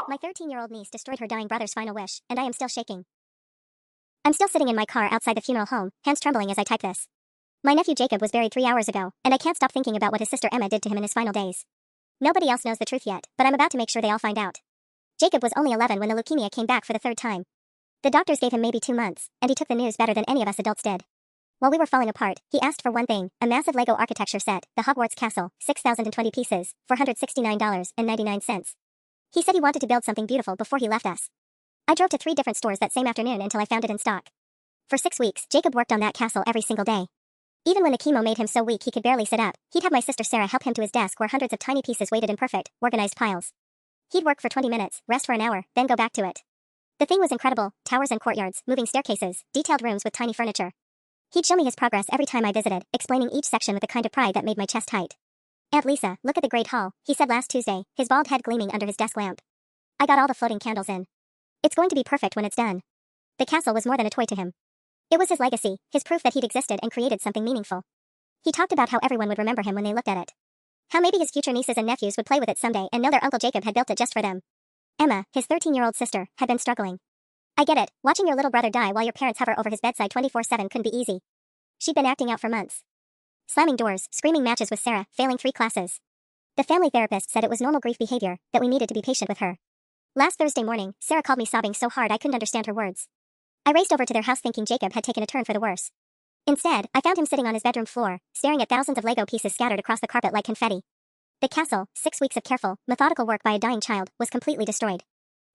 My 13-year-old niece destroyed her dying brother's final wish, and I am still shaking. I'm still sitting in my car outside the funeral home, hands trembling as I type this. My nephew Jacob was buried 3 hours ago, and I can't stop thinking about what his sister Emma did to him in his final days. Nobody else knows the truth yet, but I'm about to make sure they all find out. Jacob was only 11 when the leukemia came back for the 3rd time. The doctors gave him maybe 2 months, and he took the news better than any of us adults did. While we were falling apart, he asked for one thing, a massive Lego architecture set, the Hogwarts Castle, 6,020 pieces, $469.99. He said he wanted to build something beautiful before he left us. I drove to 3 different stores that same afternoon until I found it in stock. For 6 weeks, Jacob worked on that castle every single day. Even when the chemo made him so weak he could barely sit up, he'd have my sister Sarah help him to his desk where hundreds of tiny pieces waited in perfect, organized piles. He'd work for 20 minutes, rest for an hour, then go back to it. The thing was incredible, towers and courtyards, moving staircases, detailed rooms with tiny furniture. He'd show me his progress every time I visited, explaining each section with a kind of pride that made my chest tight. "Aunt Lisa, look at the Great Hall," he said last Tuesday, his bald head gleaming under his desk lamp. "I got all the floating candles in. It's going to be perfect when it's done." The castle was more than a toy to him. It was his legacy, his proof that he'd existed and created something meaningful. He talked about how everyone would remember him when they looked at it. How maybe his future nieces and nephews would play with it someday and know their Uncle Jacob had built it just for them. Emma, his 13-year-old sister, had been struggling. "I get it, watching your little brother die while your parents hover over his bedside 24/7 couldn't be easy." She'd been acting out for months. Slamming doors, screaming matches with Sarah, failing 3 classes. The family therapist said it was normal grief behavior, that we needed to be patient with her. Last Thursday morning, Sarah called me sobbing so hard I couldn't understand her words. I raced over to their house thinking Jacob had taken a turn for the worse. Instead, I found him sitting on his bedroom floor, staring at thousands of Lego pieces scattered across the carpet like confetti. The castle, 6 weeks of careful, methodical work by a dying child, was completely destroyed.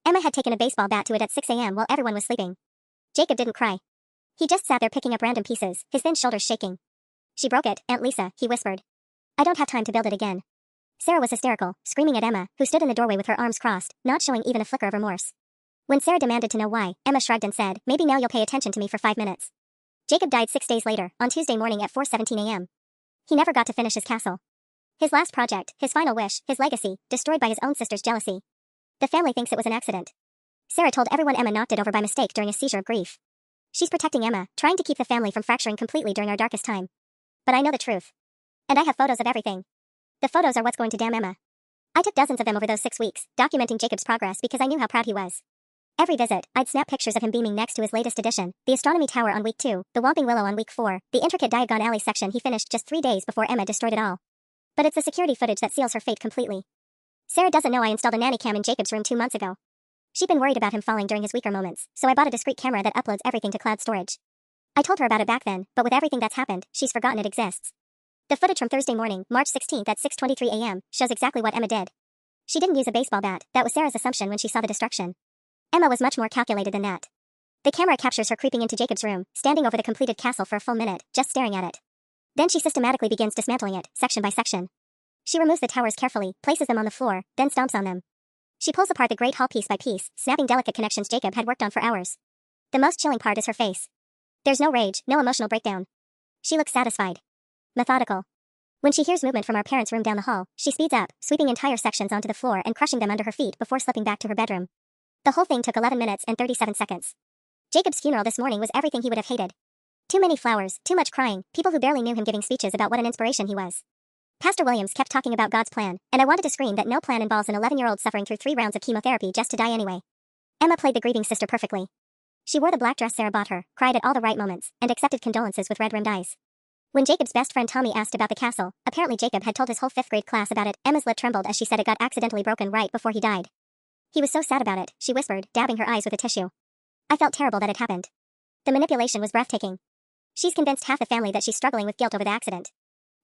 Emma had taken a baseball bat to it at 6 a.m. while everyone was sleeping. Jacob didn't cry. He just sat there picking up random pieces, his thin shoulders shaking. "She broke it, Aunt Lisa," he whispered. "I don't have time to build it again." Sarah was hysterical, screaming at Emma, who stood in the doorway with her arms crossed, not showing even a flicker of remorse. When Sarah demanded to know why, Emma shrugged and said, "Maybe now you'll pay attention to me for 5 minutes." Jacob died 6 days later, on Tuesday morning at 4:17 a.m. He never got to finish his castle. His last project, his final wish, his legacy, destroyed by his own sister's jealousy. The family thinks it was an accident. Sarah told everyone Emma knocked it over by mistake during a seizure of grief. She's protecting Emma, trying to keep the family from fracturing completely during our darkest time. But I know the truth. And I have photos of everything. The photos are what's going to damn Emma. I took dozens of them over those 6 weeks, documenting Jacob's progress because I knew how proud he was. Every visit, I'd snap pictures of him beaming next to his latest addition, the astronomy tower on week 2, the Whomping Willow on week 4, the intricate Diagon Alley section he finished just 3 days before Emma destroyed it all. But it's the security footage that seals her fate completely. Sarah doesn't know I installed a nanny cam in Jacob's room 2 months ago. She'd been worried about him falling during his weaker moments, so I bought a discrete camera that uploads everything to cloud storage. I told her about it back then, but with everything that's happened, she's forgotten it exists. The footage from Thursday morning, March 16th at 6:23 a.m., shows exactly what Emma did. She didn't use a baseball bat, that was Sarah's assumption when she saw the destruction. Emma was much more calculated than that. The camera captures her creeping into Jacob's room, standing over the completed castle for a full minute, just staring at it. Then she systematically begins dismantling it, section by section. She removes the towers carefully, places them on the floor, then stomps on them. She pulls apart the Great Hall piece by piece, snapping delicate connections Jacob had worked on for hours. The most chilling part is her face. There's no rage, no emotional breakdown. She looks satisfied. Methodical. When she hears movement from our parents' room down the hall, she speeds up, sweeping entire sections onto the floor and crushing them under her feet before slipping back to her bedroom. The whole thing took 11 minutes and 37 seconds. Jacob's funeral this morning was everything he would have hated. Too many flowers, too much crying, people who barely knew him giving speeches about what an inspiration he was. Pastor Williams kept talking about God's plan, and I wanted to scream that no plan involves an 11-year-old suffering through 3 rounds of chemotherapy just to die anyway. Emma played the grieving sister perfectly. She wore the black dress Sarah bought her, cried at all the right moments, and accepted condolences with red-rimmed eyes. When Jacob's best friend Tommy asked about the castle, apparently Jacob had told his whole 5th grade class about it. Emma's lip trembled as she said it got accidentally broken right before he died. "He was so sad about it," she whispered, dabbing her eyes with a tissue. I felt terrible that it happened. The manipulation was breathtaking. She's convinced half the family that she's struggling with guilt over the accident.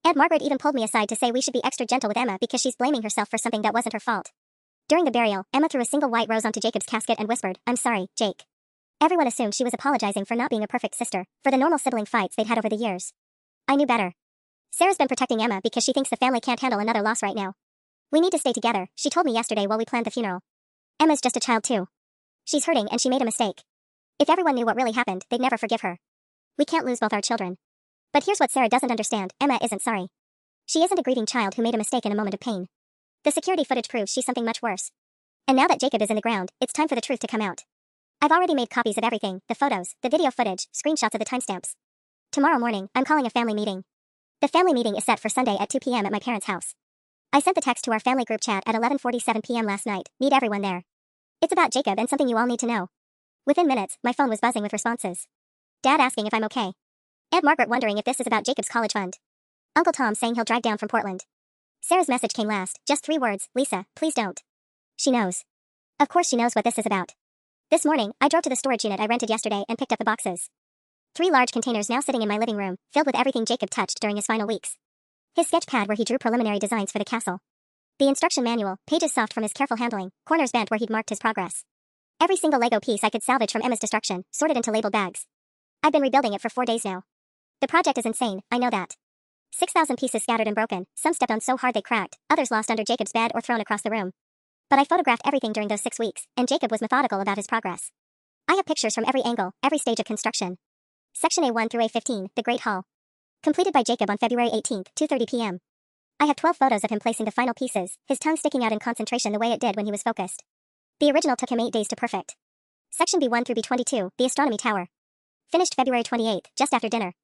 Aunt Margaret even pulled me aside to say we should be extra gentle with Emma because she's blaming herself for something that wasn't her fault. During the burial, Emma threw a single white rose onto Jacob's casket and whispered, "I'm sorry, Jake." Everyone assumed she was apologizing for not being a perfect sister, for the normal sibling fights they'd had over the years. I knew better. Sarah's been protecting Emma because she thinks the family can't handle another loss right now. "We need to stay together," she told me yesterday while we planned the funeral. "Emma's just a child too. She's hurting and she made a mistake. If everyone knew what really happened, they'd never forgive her. We can't lose both our children." But here's what Sarah doesn't understand, Emma isn't sorry. She isn't a grieving child who made a mistake in a moment of pain. The security footage proves she's something much worse. And now that Jacob is in the ground, it's time for the truth to come out. I've already made copies of everything, the photos, the video footage, screenshots of the timestamps. Tomorrow morning, I'm calling a family meeting. The family meeting is set for Sunday at 2 p.m. at my parents' house. I sent the text to our family group chat at 11:47 p.m. last night, meet everyone there. It's about Jacob and something you all need to know. Within minutes, my phone was buzzing with responses. Dad asking if I'm okay. Aunt Margaret wondering if this is about Jacob's college fund. Uncle Tom saying he'll drive down from Portland. Sarah's message came last, just 3 words, Lisa, please don't. She knows. Of course she knows what this is about. This morning, I drove to the storage unit I rented yesterday and picked up the boxes. 3 large containers now sitting in my living room, filled with everything Jacob touched during his final weeks. His sketch pad where he drew preliminary designs for the castle. The instruction manual, pages soft from his careful handling, corners bent where he'd marked his progress. Every single Lego piece I could salvage from Emma's destruction, sorted into labeled bags. I've been rebuilding it for 4 days now. The project is insane, I know that. 6,000 pieces scattered and broken, some stepped on so hard they cracked, others lost under Jacob's bed or thrown across the room. But I photographed everything during those 6 weeks, and Jacob was methodical about his progress. I have pictures from every angle, every stage of construction. Section A1 through A15, the Great Hall. Completed by Jacob on February 18, 2:30 p.m. I have 12 photos of him placing the final pieces, his tongue sticking out in concentration the way it did when he was focused. The original took him 8 days to perfect. Section B1 through B22, the Astronomy Tower. Finished February 28, just after dinner.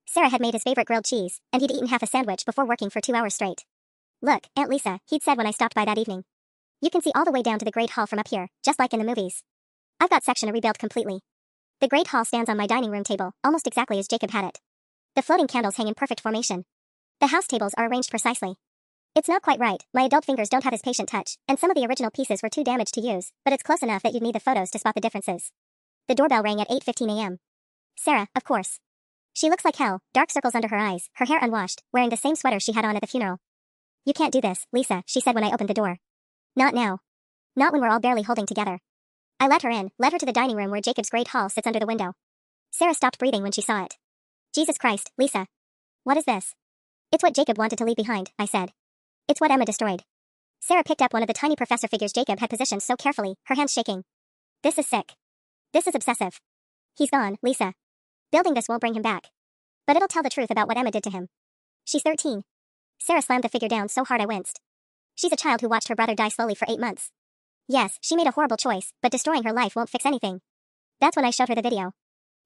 Sarah had made his favorite grilled cheese, and he'd eaten half a sandwich before working for 2 hours straight. Look, Aunt Lisa, he'd said when I stopped by that evening. You can see all the way down to the Great Hall from up here, just like in the movies. I've got section A rebuilt completely. The Great Hall stands on my dining room table, almost exactly as Jacob had it. The floating candles hang in perfect formation. The house tables are arranged precisely. It's not quite right, my adult fingers don't have his patient touch, and some of the original pieces were too damaged to use, but it's close enough that you'd need the photos to spot the differences. The doorbell rang at 8:15 a.m. Sarah, of course. She looks like hell, dark circles under her eyes, her hair unwashed, wearing the same sweater she had on at the funeral. You can't do this, Lisa, she said when I opened the door. Not now. Not when we're all barely holding together. I let her in, led her to the dining room where Jacob's Great Hall sits under the window. Sarah stopped breathing when she saw it. Jesus Christ, Lisa. What is this? It's what Jacob wanted to leave behind, I said. It's what Emma destroyed. Sarah picked up one of the tiny professor figures Jacob had positioned so carefully, her hands shaking. This is sick. This is obsessive. He's gone, Lisa. Building this won't bring him back. But it'll tell the truth about what Emma did to him. She's 13. Sarah slammed the figure down so hard I winced. She's a child who watched her brother die slowly for 8 months. Yes, she made a horrible choice, but destroying her life won't fix anything. That's when I showed her the video.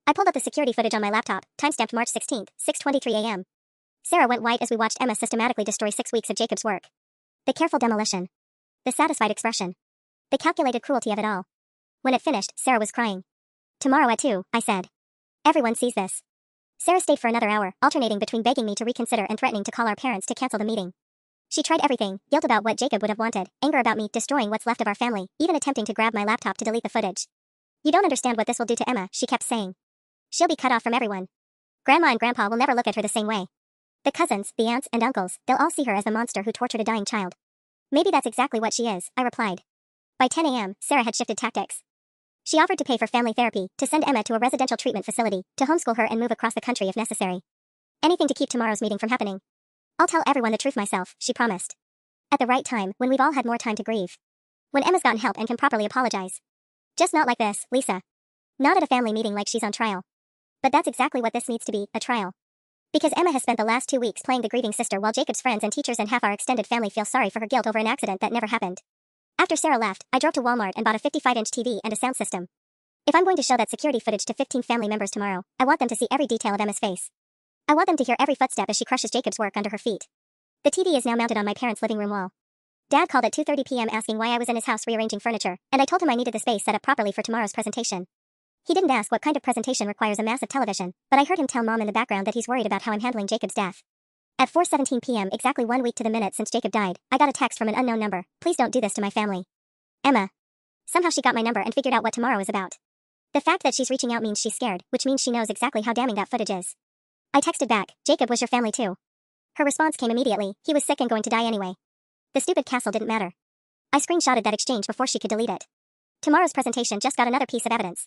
I pulled up the security footage on my laptop, timestamped March 16, 6:23 a.m. Sarah went white as we watched Emma systematically destroy 6 weeks of Jacob's work. The careful demolition. The satisfied expression. The calculated cruelty of it all. When it finished, Sarah was crying. Tomorrow at 2, I said. Everyone sees this. Sarah stayed for another hour, alternating between begging me to reconsider and threatening to call our parents to cancel the meeting. She tried everything, guilt about what Jacob would have wanted, anger about me destroying what's left of our family, even attempting to grab my laptop to delete the footage. You don't understand what this will do to Emma, she kept saying. She'll be cut off from everyone. Grandma and Grandpa will never look at her the same way. The cousins, the aunts and uncles, they'll all see her as the monster who tortured a dying child. Maybe that's exactly what she is, I replied. By 10 a.m., Sarah had shifted tactics. She offered to pay for family therapy, to send Emma to a residential treatment facility, to homeschool her and move across the country if necessary. Anything to keep tomorrow's meeting from happening. I'll tell everyone the truth myself, she promised. At the right time, when we've all had more time to grieve. When Emma's gotten help and can properly apologize. Just not like this, Lisa. Not at a family meeting like she's on trial. But that's exactly what this needs to be, a trial. Because Emma has spent the last 2 weeks playing the grieving sister while Jacob's friends and teachers and half our extended family feel sorry for her guilt over an accident that never happened. After Sarah left, I drove to Walmart and bought a 55-inch TV and a sound system. If I'm going to show that security footage to 15 family members tomorrow, I want them to see every detail of Emma's face. I want them to hear every footstep as she crushes Jacob's work under her feet. The TV is now mounted on my parents' living room wall. Dad called at 2:30 p.m. asking why I was in his house rearranging furniture, and I told him I needed the space set up properly for tomorrow's presentation. He didn't ask what kind of presentation requires a massive television, but I heard him tell Mom in the background that he's worried about how I'm handling Jacob's death. At 4:17 p.m., exactly 1 week to the minute since Jacob died, I got a text from an unknown number. Please don't do this to my family. Emma. Somehow she got my number and figured out what tomorrow is about. The fact that she's reaching out means she's scared, which means she knows exactly how damning that footage is. I texted back, Jacob was your family too. Her response came immediately, he was sick and going to die anyway. The stupid castle didn't matter. I screenshotted that exchange before she could delete it. Tomorrow's presentation just got another piece of evidence.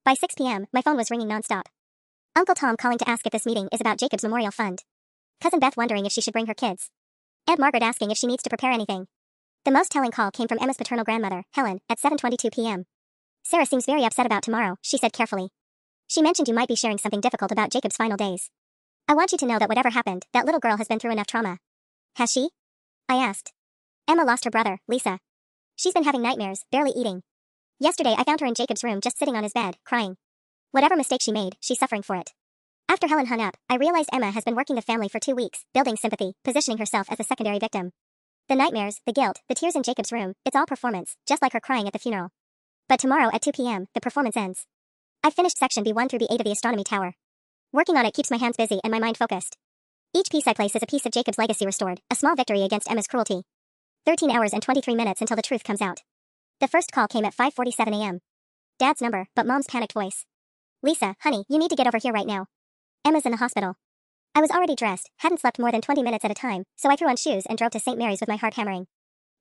By 6 p.m., my phone was ringing nonstop. Uncle Tom calling to ask if this meeting is about Jacob's memorial fund. Cousin Beth wondering if she should bring her kids. Aunt Margaret asking if she needs to prepare anything. The most telling call came from Emma's paternal grandmother, Helen, at 7:22 p.m. Sarah seems very upset about tomorrow, she said carefully. She mentioned you might be sharing something difficult about Jacob's final days. I want you to know that whatever happened, that little girl has been through enough trauma. Has she? I asked. Emma lost her brother, Lisa. She's been having nightmares, barely eating. Yesterday I found her in Jacob's room just sitting on his bed, crying. Whatever mistake she made, she's suffering for it. After Helen hung up, I realized Emma has been working the family for 2 weeks, building sympathy, positioning herself as a secondary victim. The nightmares, the guilt, the tears in Jacob's room, it's all performance, just like her crying at the funeral. But tomorrow at 2 p.m., the performance ends. I've finished section B1 through B8 of the astronomy tower. Working on it keeps my hands busy and my mind focused. Each piece I place is a piece of Jacob's legacy restored, a small victory against Emma's cruelty. 13 hours and 23 minutes until the truth comes out. The first call came at 5:47 a.m. Dad's number, but Mom's panicked voice. Lisa, honey, you need to get over here right now. Emma's in the hospital. I was already dressed, hadn't slept more than 20 minutes at a time, so I threw on shoes and drove to St. Mary's with my heart hammering.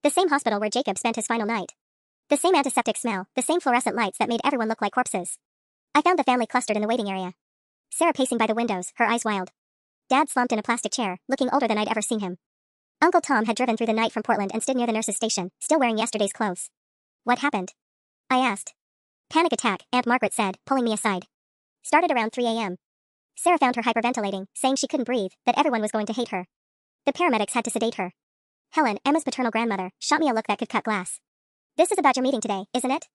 The same hospital where Jacob spent his final night. The same antiseptic smell, the same fluorescent lights that made everyone look like corpses. I found the family clustered in the waiting area. Sarah pacing by the windows, her eyes wild. Dad slumped in a plastic chair, looking older than I'd ever seen him. Uncle Tom had driven through the night from Portland and stood near the nurse's station, still wearing yesterday's clothes. What happened? I asked. Panic attack, Aunt Margaret said, pulling me aside. Started around 3 a.m. Sarah found her hyperventilating, saying she couldn't breathe, that everyone was going to hate her. The paramedics had to sedate her. Helen, Emma's paternal grandmother, shot me a look that could cut glass. This is about your meeting today, isn't it?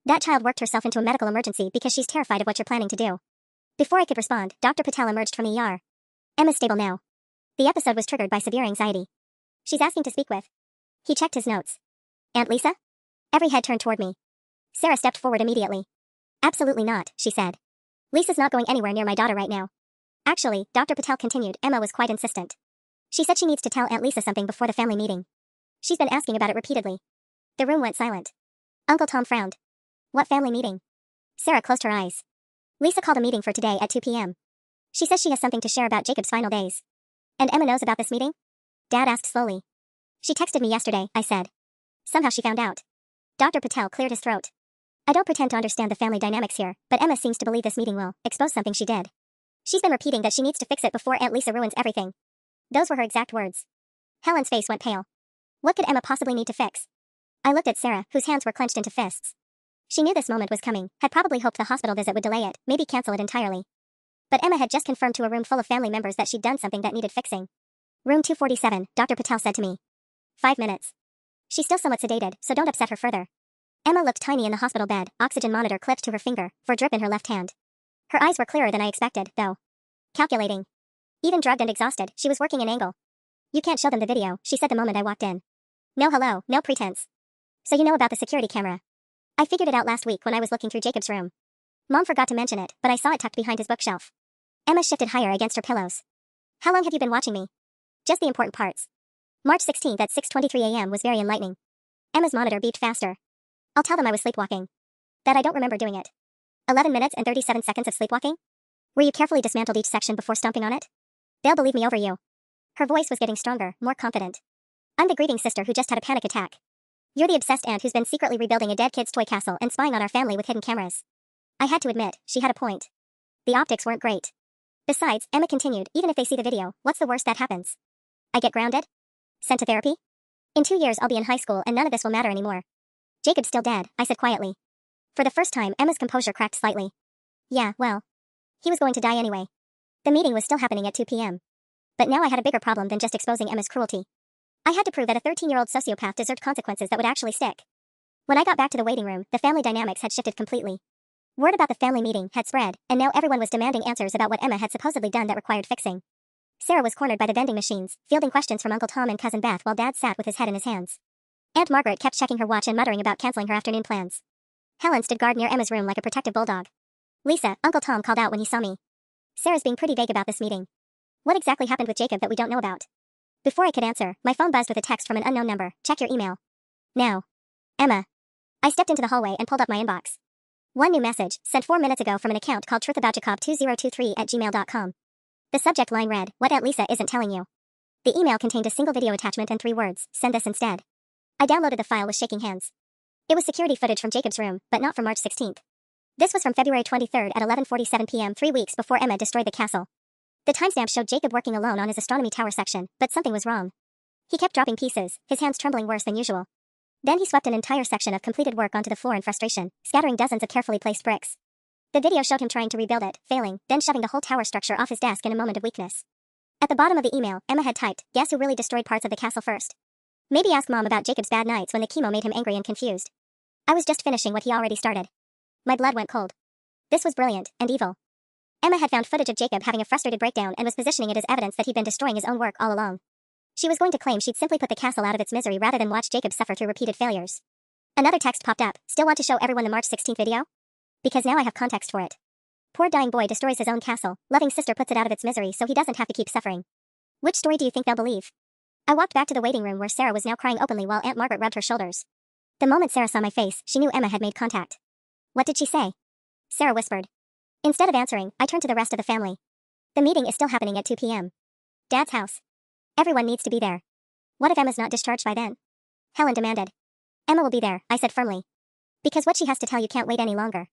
That child worked herself into a medical emergency because she's terrified of what you're planning to do. Before I could respond, Dr. Patel emerged from the ER. Emma's stable now. The episode was triggered by severe anxiety. She's asking to speak with. He checked his notes. Aunt Lisa? Every head turned toward me. Sarah stepped forward immediately. Absolutely not, she said. Lisa's not going anywhere near my daughter right now. Actually, Dr. Patel continued, Emma was quite insistent. She said she needs to tell Aunt Lisa something before the family meeting. She's been asking about it repeatedly. The room went silent. Uncle Tom frowned. What family meeting? Sarah closed her eyes. Lisa called a meeting for today at 2 p.m. She says she has something to share about Jacob's final days. And Emma knows about this meeting? Dad asked slowly. She texted me yesterday, I said. Somehow she found out. Dr. Patel cleared his throat. I don't pretend to understand the family dynamics here, but Emma seems to believe this meeting will expose something she did. She's been repeating that she needs to fix it before Aunt Lisa ruins everything. Those were her exact words. Helen's face went pale. What could Emma possibly need to fix? I looked at Sarah, whose hands were clenched into fists. She knew this moment was coming, had probably hoped the hospital visit would delay it, maybe cancel it entirely. But Emma had just confirmed to a room full of family members that she'd done something that needed fixing. Room 247, Dr. Patel said to me. 5 minutes. She's still somewhat sedated, so don't upset her further. Emma looked tiny in the hospital bed, oxygen monitor clipped to her finger, for a drip in her left hand. Her eyes were clearer than I expected, though. Calculating. Even drugged and exhausted, she was working an angle. You can't show them the video, she said the moment I walked in. No hello, no pretense. So you know about the security camera. I figured it out last week when I was looking through Jacob's room. Mom forgot to mention it, but I saw it tucked behind his bookshelf. Emma shifted higher against her pillows. How long have you been watching me? Just the important parts. March 16th at 6:23 a.m. was very enlightening. Emma's monitor beeped faster. I'll tell them I was sleepwalking. That I don't remember doing it. 11 minutes and 37 seconds of sleepwalking? Where you carefully dismantled each section before stomping on it? They'll believe me over you. Her voice was getting stronger, more confident. I'm the grieving sister who just had a panic attack. You're the obsessed aunt who's been secretly rebuilding a dead kid's toy castle and spying on our family with hidden cameras. I had to admit, she had a point. The optics weren't great. Besides, Emma continued, even if they see the video, what's the worst that happens? I get grounded? Sent to therapy? In 2 years I'll be in high school and none of this will matter anymore. Jacob's still dead, I said quietly. For the first time, Emma's composure cracked slightly. Yeah, well. He was going to die anyway. The meeting was still happening at 2 p.m. But now I had a bigger problem than just exposing Emma's cruelty. I had to prove that a 13-year-old sociopath deserved consequences that would actually stick. When I got back to the waiting room, the family dynamics had shifted completely. Word about the family meeting had spread, and now everyone was demanding answers about what Emma had supposedly done that required fixing. Sarah was cornered by the vending machines, fielding questions from Uncle Tom and Cousin Beth while Dad sat with his head in his hands. Aunt Margaret kept checking her watch and muttering about canceling her afternoon plans. Helen stood guard near Emma's room like a protective bulldog. Lisa, Uncle Tom called out when he saw me. Sarah's being pretty vague about this meeting. What exactly happened with Jacob that we don't know about? Before I could answer, my phone buzzed with a text from an unknown number. Check your email. Now. Emma. I stepped into the hallway and pulled up my inbox. One new message, sent 4 minutes ago from an account called truthaboutjacob2023@gmail.com. The subject line read, What Aunt Lisa isn't telling you. The email contained a single video attachment and 3 words, send this instead. I downloaded the file with shaking hands. It was security footage from Jacob's room, but not from March 16th. This was from February 23rd at 11:47 p.m. 3 weeks before Emma destroyed the castle. The timestamp showed Jacob working alone on his astronomy tower section, but something was wrong. He kept dropping pieces, his hands trembling worse than usual. Then he swept an entire section of completed work onto the floor in frustration, scattering dozens of carefully placed bricks. The video showed him trying to rebuild it, failing, then shoving the whole tower structure off his desk in a moment of weakness. At the bottom of the email, Emma had typed, Guess who really destroyed parts of the castle first? Maybe ask Mom about Jacob's bad nights when the chemo made him angry and confused. I was just finishing what he already started. My blood went cold. This was brilliant, and evil. Emma had found footage of Jacob having a frustrated breakdown and was positioning it as evidence that he'd been destroying his own work all along. She was going to claim she'd simply put the castle out of its misery rather than watch Jacob suffer through repeated failures. Another text popped up. Still want to show everyone the March 16th video? Because now I have context for it. Poor dying boy destroys his own castle. Loving sister puts it out of its misery so he doesn't have to keep suffering. Which story do you think they'll believe? I walked back to the waiting room where Sarah was now crying openly while Aunt Margaret rubbed her shoulders. The moment Sarah saw my face, she knew Emma had made contact. What did she say? Sarah whispered. Instead of answering, I turned to the rest of the family. The meeting is still happening at 2 p.m. Dad's house. Everyone needs to be there. What if Emma's not discharged by then? Helen demanded. Emma will be there, I said firmly. Because what she has to tell you can't wait any longer.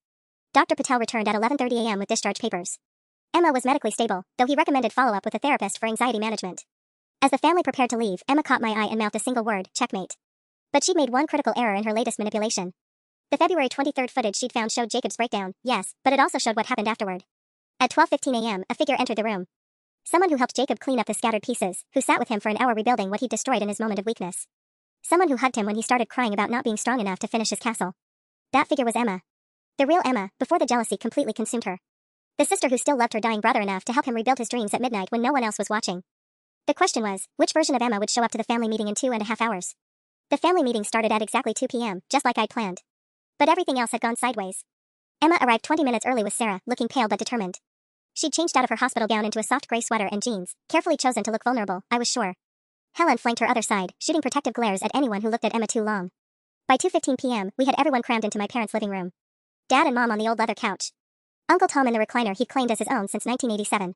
Dr. Patel returned at 11:30 a.m. with discharge papers. Emma was medically stable, though he recommended follow-up with a therapist for anxiety management. As the family prepared to leave, Emma caught my eye and mouthed a single word, checkmate. But she'd made one critical error in her latest manipulation. The February 23rd footage she'd found showed Jacob's breakdown, yes, but it also showed what happened afterward. At 12:15 a.m., a figure entered the room. Someone who helped Jacob clean up the scattered pieces, who sat with him for an hour rebuilding what he'd destroyed in his moment of weakness. Someone who hugged him when he started crying about not being strong enough to finish his castle. That figure was Emma. The real Emma, before the jealousy completely consumed her. The sister who still loved her dying brother enough to help him rebuild his dreams at midnight when no one else was watching. The question was, which version of Emma would show up to the family meeting in 2.5 hours? The family meeting started at exactly 2 p.m., just like I'd planned. But everything else had gone sideways. Emma arrived 20 minutes early with Sarah, looking pale but determined. She'd changed out of her hospital gown into a soft gray sweater and jeans, carefully chosen to look vulnerable, I was sure. Helen flanked her other side, shooting protective glares at anyone who looked at Emma too long. By 2:15 p.m., we had everyone crammed into my parents' living room. Dad and Mom on the old leather couch. Uncle Tom in the recliner he'd claimed as his own since 1987.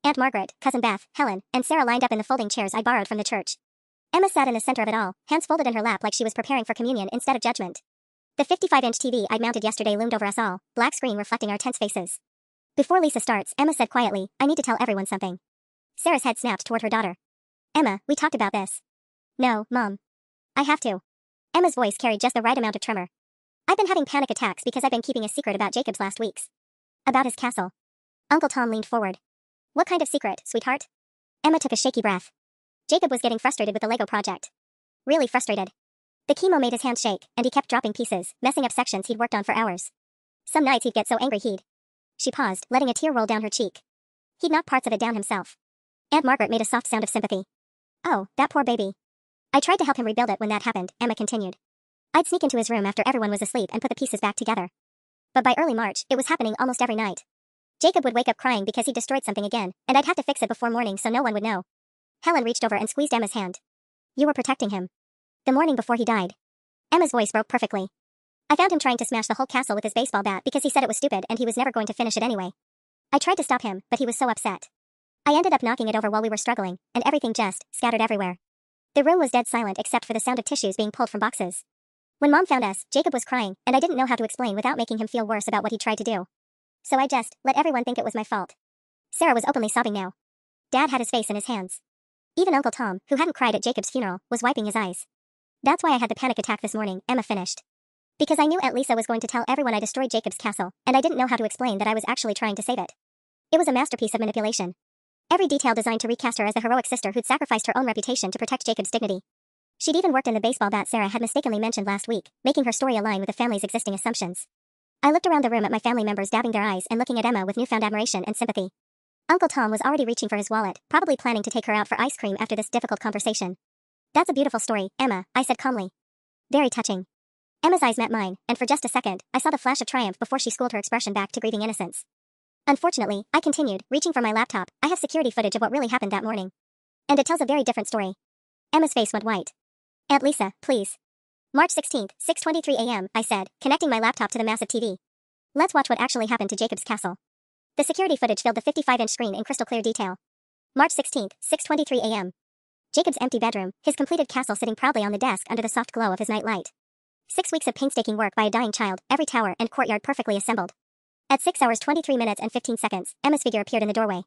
Aunt Margaret, Cousin Beth, Helen, and Sarah lined up in the folding chairs I borrowed from the church. Emma sat in the center of it all, hands folded in her lap like she was preparing for communion instead of judgment. The 55-inch TV I'd mounted yesterday loomed over us all, black screen reflecting our tense faces. Before Lisa starts, Emma said quietly, I need to tell everyone something. Sarah's head snapped toward her daughter. Emma, we talked about this. No, Mom. I have to. Emma's voice carried just the right amount of tremor. I've been having panic attacks because I've been keeping a secret about Jacob's last weeks. About his castle. Uncle Tom leaned forward. What kind of secret, sweetheart? Emma took a shaky breath. Jacob was getting frustrated with the Lego project. Really frustrated. The chemo made his hands shake, and he kept dropping pieces, messing up sections he'd worked on for hours. Some nights he'd get so angry he'd... She paused, letting a tear roll down her cheek. He'd knock parts of it down himself. Aunt Margaret made a soft sound of sympathy. Oh, that poor baby. I tried to help him rebuild it when that happened, Emma continued. I'd sneak into his room after everyone was asleep and put the pieces back together. But by early March, it was happening almost every night. Jacob would wake up crying because he destroyed something again, and I'd have to fix it before morning so no one would know. Helen reached over and squeezed Emma's hand. You were protecting him. The morning before he died. Emma's voice broke perfectly. I found him trying to smash the whole castle with his baseball bat because he said it was stupid and he was never going to finish it anyway. I tried to stop him, but he was so upset. I ended up knocking it over while we were struggling, and everything just scattered everywhere. The room was dead silent except for the sound of tissues being pulled from boxes. When Mom found us, Jacob was crying, and I didn't know how to explain without making him feel worse about what he tried to do. So I just let everyone think it was my fault. Sarah was openly sobbing now. Dad had his face in his hands. Even Uncle Tom, who hadn't cried at Jacob's funeral, was wiping his eyes. That's why I had the panic attack this morning, Emma finished. Because I knew Aunt Lisa was going to tell everyone I destroyed Jacob's castle, and I didn't know how to explain that I was actually trying to save it. It was a masterpiece of manipulation. Every detail designed to recast her as the heroic sister who'd sacrificed her own reputation to protect Jacob's dignity. She'd even worked in the baseball bat Sarah had mistakenly mentioned last week, making her story align with the family's existing assumptions. I looked around the room at my family members dabbing their eyes and looking at Emma with newfound admiration and sympathy. Uncle Tom was already reaching for his wallet, probably planning to take her out for ice cream after this difficult conversation. That's a beautiful story, Emma, I said calmly. Very touching. Emma's eyes met mine, and for just a second, I saw the flash of triumph before she schooled her expression back to grieving innocence. Unfortunately, I continued, reaching for my laptop, I have security footage of what really happened that morning. And it tells a very different story. Emma's face went white. Aunt Lisa, please. March 16th, 6:23 a.m., I said, connecting my laptop to the massive TV. Let's watch what actually happened to Jacob's castle. The security footage filled the 55-inch screen in crystal clear detail. March 16th, 6:23 a.m. Jacob's empty bedroom, his completed castle sitting proudly on the desk under the soft glow of his night light. 6 weeks of painstaking work by a dying child, every tower and courtyard perfectly assembled. At 6 hours 23 minutes and 15 seconds, Emma's figure appeared in the doorway.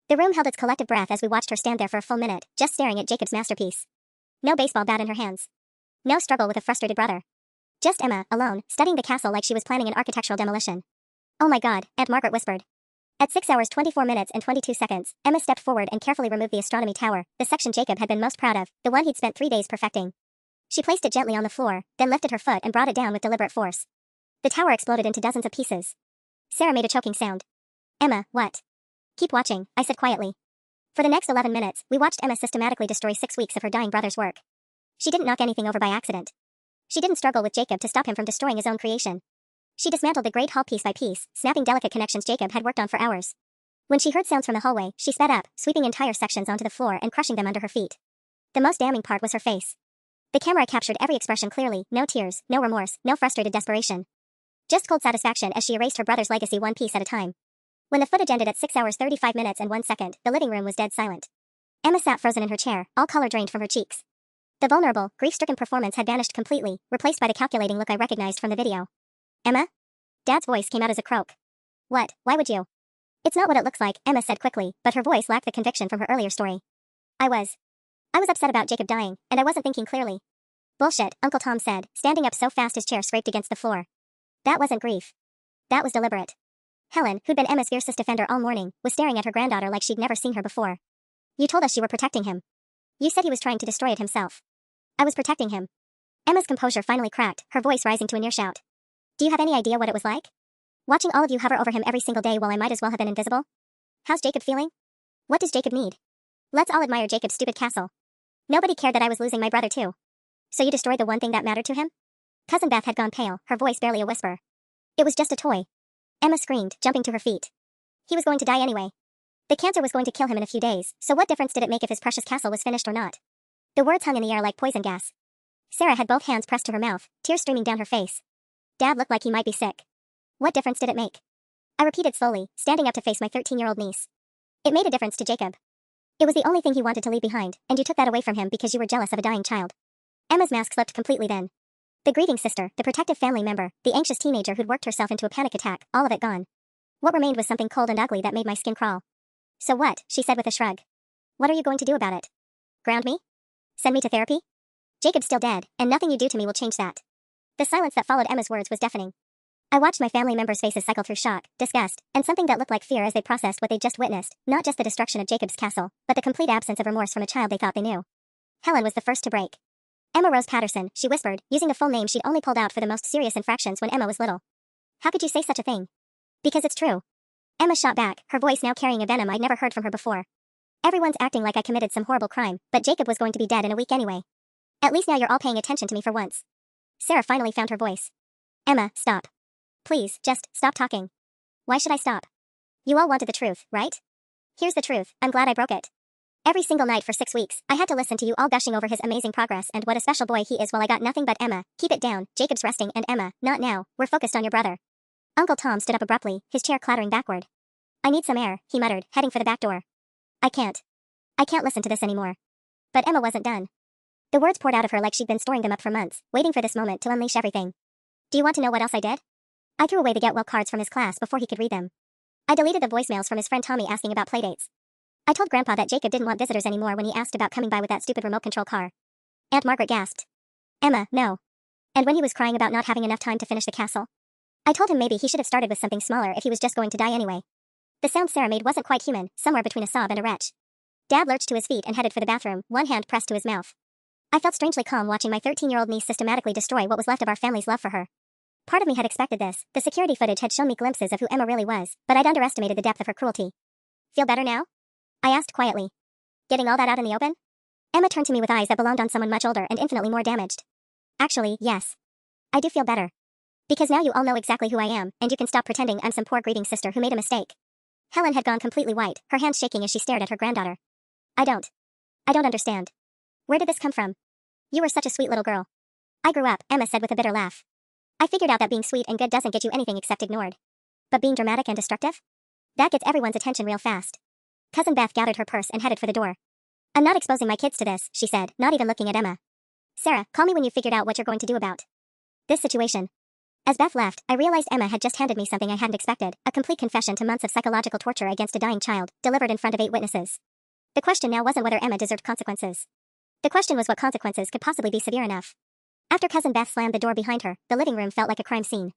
The room held its collective breath as we watched her stand there for a full minute, just staring at Jacob's masterpiece. No baseball bat in her hands. No struggle with a frustrated brother. Just Emma, alone, studying the castle like she was planning an architectural demolition. Oh my God, Aunt Margaret whispered. At 6 hours 24 minutes and 22 seconds, Emma stepped forward and carefully removed the astronomy tower, the section Jacob had been most proud of, the one he'd spent 3 days perfecting. She placed it gently on the floor, then lifted her foot and brought it down with deliberate force. The tower exploded into dozens of pieces. Sarah made a choking sound. Emma, what? Keep watching, I said quietly. For the next 11 minutes, we watched Emma systematically destroy 6 weeks of her dying brother's work. She didn't knock anything over by accident. She didn't struggle with Jacob to stop him from destroying his own creation. She dismantled the Great Hall piece by piece, snapping delicate connections Jacob had worked on for hours. When she heard sounds from the hallway, she sped up, sweeping entire sections onto the floor and crushing them under her feet. The most damning part was her face. The camera captured every expression clearly, no tears, no remorse, no frustrated desperation. Just cold satisfaction as she erased her brother's legacy one piece at a time. When the footage ended at 6 hours 35 minutes and 1 second, the living room was dead silent. Emma sat frozen in her chair, all color drained from her cheeks. The vulnerable, grief-stricken performance had vanished completely, replaced by the calculating look I recognized from the video. Emma? Dad's voice came out as a croak. What? Why would you? It's not what it looks like, Emma said quickly, but her voice lacked the conviction from her earlier story. I was upset about Jacob dying, and I wasn't thinking clearly. Bullshit, Uncle Tom said, standing up so fast his chair scraped against the floor. That wasn't grief. That was deliberate. Helen, who'd been Emma's fiercest defender all morning, was staring at her granddaughter like she'd never seen her before. You told us you were protecting him. You said he was trying to destroy it himself. I was protecting him. Emma's composure finally cracked, her voice rising to a near shout. Do you have any idea what it was like? Watching all of you hover over him every single day while I might as well have been invisible? How's Jacob feeling? What does Jacob need? Let's all admire Jacob's stupid castle. Nobody cared that I was losing my brother too. So you destroyed the one thing that mattered to him? Cousin Beth had gone pale, her voice barely a whisper. It was just a toy. Emma screamed, jumping to her feet. He was going to die anyway. The cancer was going to kill him in a few days, so what difference did it make if his precious castle was finished or not? The words hung in the air like poison gas. Sarah had both hands pressed to her mouth, tears streaming down her face. Dad looked like he might be sick. What difference did it make? I repeated slowly, standing up to face my 13-year-old niece. It made a difference to Jacob. It was the only thing he wanted to leave behind, and you took that away from him because you were jealous of a dying child. Emma's mask slipped completely then. The grieving sister, the protective family member, the anxious teenager who'd worked herself into a panic attack, all of it gone. What remained was something cold and ugly that made my skin crawl. So what? She said with a shrug. What are you going to do about it? Ground me? Send me to therapy? Jacob's still dead, and nothing you do to me will change that. The silence that followed Emma's words was deafening. I watched my family members' faces cycle through shock, disgust, and something that looked like fear as they processed what they'd just witnessed, not just the destruction of Jacob's castle, but the complete absence of remorse from a child they thought they knew. Helen was the first to break. Emma Rose Patterson, she whispered, using the full name she'd only pulled out for the most serious infractions when Emma was little. How could you say such a thing? Because it's true. Emma shot back, her voice now carrying a venom I'd never heard from her before. Everyone's acting like I committed some horrible crime, but Jacob was going to be dead in a week anyway. At least now you're all paying attention to me for once. Sarah finally found her voice. Emma, stop. Please, just stop talking. Why should I stop? You all wanted the truth, right? Here's the truth, I'm glad I broke it. Every single night for 6 weeks, I had to listen to you all gushing over his amazing progress and what a special boy he is while I got nothing but Emma, keep it down, Jacob's resting and Emma, not now, we're focused on your brother. Uncle Tom stood up abruptly, his chair clattering backward. I need some air, he muttered, heading for the back door. I can't listen to this anymore. But Emma wasn't done. The words poured out of her like she'd been storing them up for months, waiting for this moment to unleash everything. Do you want to know what else I did? I threw away the get well cards from his class before he could read them. I deleted the voicemails from his friend Tommy asking about playdates. I told Grandpa that Jacob didn't want visitors anymore when he asked about coming by with that stupid remote control car. Aunt Margaret gasped. Emma, no. And when he was crying about not having enough time to finish the castle? I told him maybe he should have started with something smaller if he was just going to die anyway. The sound Sarah made wasn't quite human, somewhere between a sob and a retch. Dad lurched to his feet and headed for the bathroom, one hand pressed to his mouth. I felt strangely calm watching my 13-year-old niece systematically destroy what was left of our family's love for her. Part of me had expected this, the security footage had shown me glimpses of who Emma really was, but I'd underestimated the depth of her cruelty. Feel better now? I asked quietly. Getting all that out in the open? Emma turned to me with eyes that belonged on someone much older and infinitely more damaged. Actually, yes. I do feel better. Because now you all know exactly who I am, and you can stop pretending I'm some poor grieving sister who made a mistake. Helen had gone completely white, her hands shaking as she stared at her granddaughter. I don't understand. Where did this come from? You were such a sweet little girl. I grew up, Emma said with a bitter laugh. I figured out that being sweet and good doesn't get you anything except ignored. But being dramatic and destructive? That gets everyone's attention real fast. Cousin Beth gathered her purse and headed for the door. I'm not exposing my kids to this, she said, not even looking at Emma. Sarah, call me when you've figured out what you're going to do about this situation. As Beth left, I realized Emma had just handed me something I hadn't expected, a complete confession to months of psychological torture against a dying child, delivered in front of 8 witnesses. The question now wasn't whether Emma deserved consequences. The question was what consequences could possibly be severe enough. After Cousin Beth slammed the door behind her, the living room felt like a crime scene.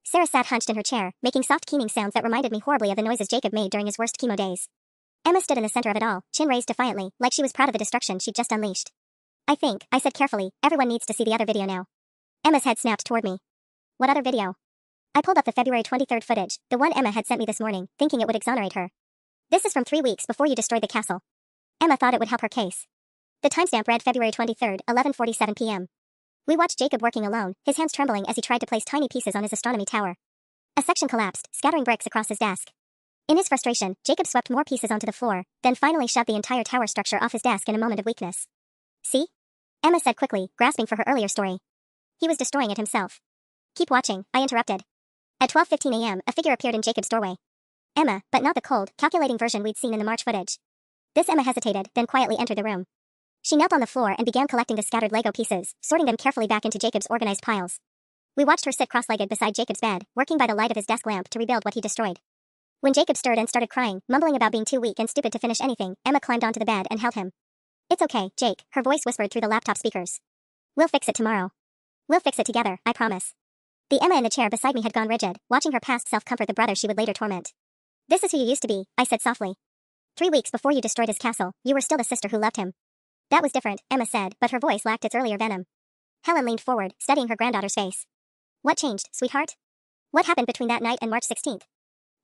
Sarah sat hunched in her chair, making soft keening sounds that reminded me horribly of the noises Jacob made during his worst chemo days. Emma stood in the center of it all, chin raised defiantly, like she was proud of the destruction she'd just unleashed. I said carefully, everyone needs to see the other video now. Emma's head snapped toward me. What other video? I pulled up the February 23rd footage, the one Emma had sent me this morning, thinking it would exonerate her. This is from 3 weeks before you destroyed the castle. Emma thought it would help her case. The timestamp read February 23rd, 11:47 p.m. We watched Jacob working alone, his hands trembling as he tried to place tiny pieces on his astronomy tower. A section collapsed, scattering bricks across his desk. In his frustration, Jacob swept more pieces onto the floor, then finally shoved the entire tower structure off his desk in a moment of weakness. See? Emma said quickly, grasping for her earlier story. He was destroying it himself. Keep watching, I interrupted. At 12:15 a.m., a figure appeared in Jacob's doorway. Emma, but not the cold, calculating version we'd seen in the March footage. This Emma hesitated, then quietly entered the room. She knelt on the floor and began collecting the scattered Lego pieces, sorting them carefully back into Jacob's organized piles. We watched her sit cross-legged beside Jacob's bed, working by the light of his desk lamp to rebuild what he destroyed. When Jacob stirred and started crying, mumbling about being too weak and stupid to finish anything, Emma climbed onto the bed and held him. It's okay, Jake, her voice whispered through the laptop speakers. We'll fix it tomorrow. We'll fix it together, I promise. The Emma in the chair beside me had gone rigid, watching her past self comfort the brother she would later torment. This is who you used to be, I said softly. 3 weeks before you destroyed his castle, you were still the sister who loved him. That was different, Emma said, but her voice lacked its earlier venom. Helen leaned forward, studying her granddaughter's face. What changed, sweetheart? What happened between that night and March 16th?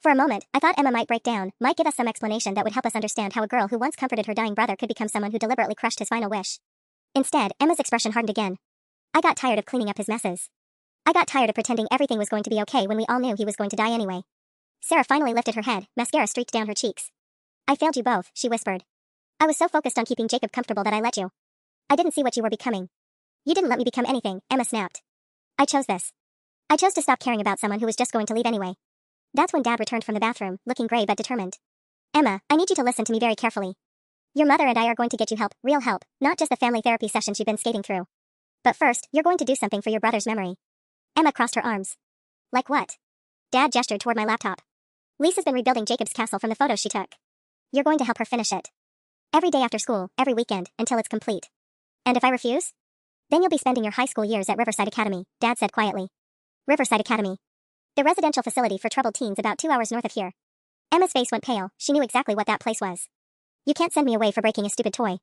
For a moment, I thought Emma might break down, might give us some explanation that would help us understand how a girl who once comforted her dying brother could become someone who deliberately crushed his final wish. Instead, Emma's expression hardened again. I got tired of cleaning up his messes. I got tired of pretending everything was going to be okay when we all knew he was going to die anyway. Sarah finally lifted her head, mascara streaked down her cheeks. I failed you both, she whispered. I was so focused on keeping Jacob comfortable that I let you. I didn't see what you were becoming. You didn't let me become anything, Emma snapped. I chose this. I chose to stop caring about someone who was just going to leave anyway. That's when Dad returned from the bathroom, looking gray but determined. Emma, I need you to listen to me very carefully. Your mother and I are going to get you help, real help, not just the family therapy sessions you've been skating through. But first, you're going to do something for your brother's memory. Emma crossed her arms. Like what? Dad gestured toward my laptop. Lisa's been rebuilding Jacob's castle from the photos she took. You're going to help her finish it. Every day after school, every weekend, until it's complete. And if I refuse? Then you'll be spending your high school years at Riverside Academy, Dad said quietly. Riverside Academy. The residential facility for troubled teens about 2 hours north of here. Emma's face went pale, she knew exactly what that place was. You can't send me away for breaking a stupid toy.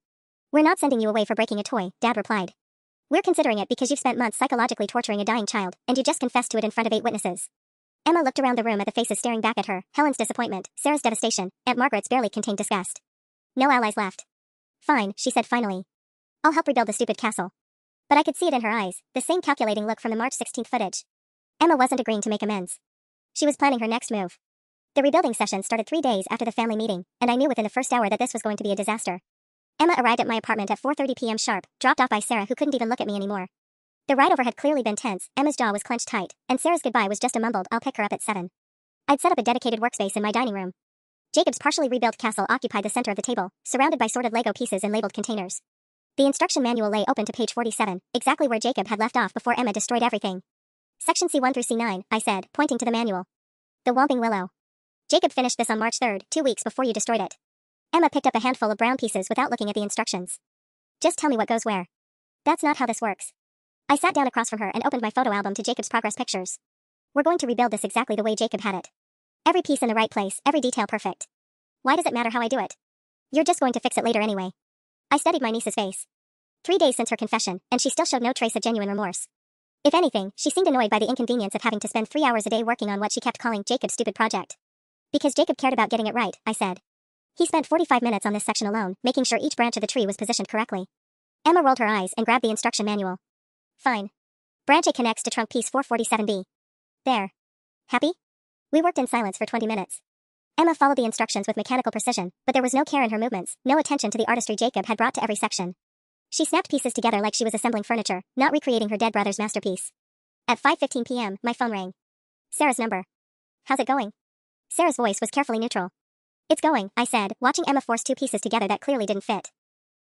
We're not sending you away for breaking a toy, Dad replied. We're considering it because you've spent months psychologically torturing a dying child, and you just confessed to it in front of 8 witnesses. Emma looked around the room at the faces staring back at her, Helen's disappointment, Sarah's devastation, Aunt Margaret's barely contained disgust. No allies left. Fine, she said finally. I'll help rebuild the stupid castle. But I could see it in her eyes, the same calculating look from the March 16th footage. Emma wasn't agreeing to make amends. She was planning her next move. The rebuilding session started 3 days after the family meeting, and I knew within the first hour that this was going to be a disaster. Emma arrived at my apartment at 4:30 p.m. sharp, dropped off by Sarah who couldn't even look at me anymore. The ride over had clearly been tense, Emma's jaw was clenched tight, and Sarah's goodbye was just a mumbled, I'll pick her up at 7. I'd set up a dedicated workspace in my dining room. Jacob's partially rebuilt castle occupied the center of the table, surrounded by sorted Lego pieces in labeled containers. The instruction manual lay open to page 47, exactly where Jacob had left off before Emma destroyed everything. Section C1 through C9, I said, pointing to the manual. The Whomping Willow. Jacob finished this on March 3rd, 2 weeks before you destroyed it. Emma picked up a handful of brown pieces without looking at the instructions. Just tell me what goes where. That's not how this works. I sat down across from her and opened my photo album to Jacob's progress pictures. We're going to rebuild this exactly the way Jacob had it. Every piece in the right place, every detail perfect. Why does it matter how I do it? You're just going to fix it later anyway. I studied my niece's face. 3 days since her confession, and she still showed no trace of genuine remorse. If anything, she seemed annoyed by the inconvenience of having to spend 3 hours a day working on what she kept calling Jacob's stupid project. Because Jacob cared about getting it right, I said. He spent 45 minutes on this section alone, making sure each branch of the tree was positioned correctly. Emma rolled her eyes and grabbed the instruction manual. Fine. Branch A connects to trunk piece 447B. There. Happy? We worked in silence for 20 minutes. Emma followed the instructions with mechanical precision, but there was no care in her movements, no attention to the artistry Jacob had brought to every section. She snapped pieces together like she was assembling furniture, not recreating her dead brother's masterpiece. At 5:15 p.m., my phone rang. Sarah's number. How's it going? Sarah's voice was carefully neutral. It's going, I said, watching Emma force 2 pieces together that clearly didn't fit.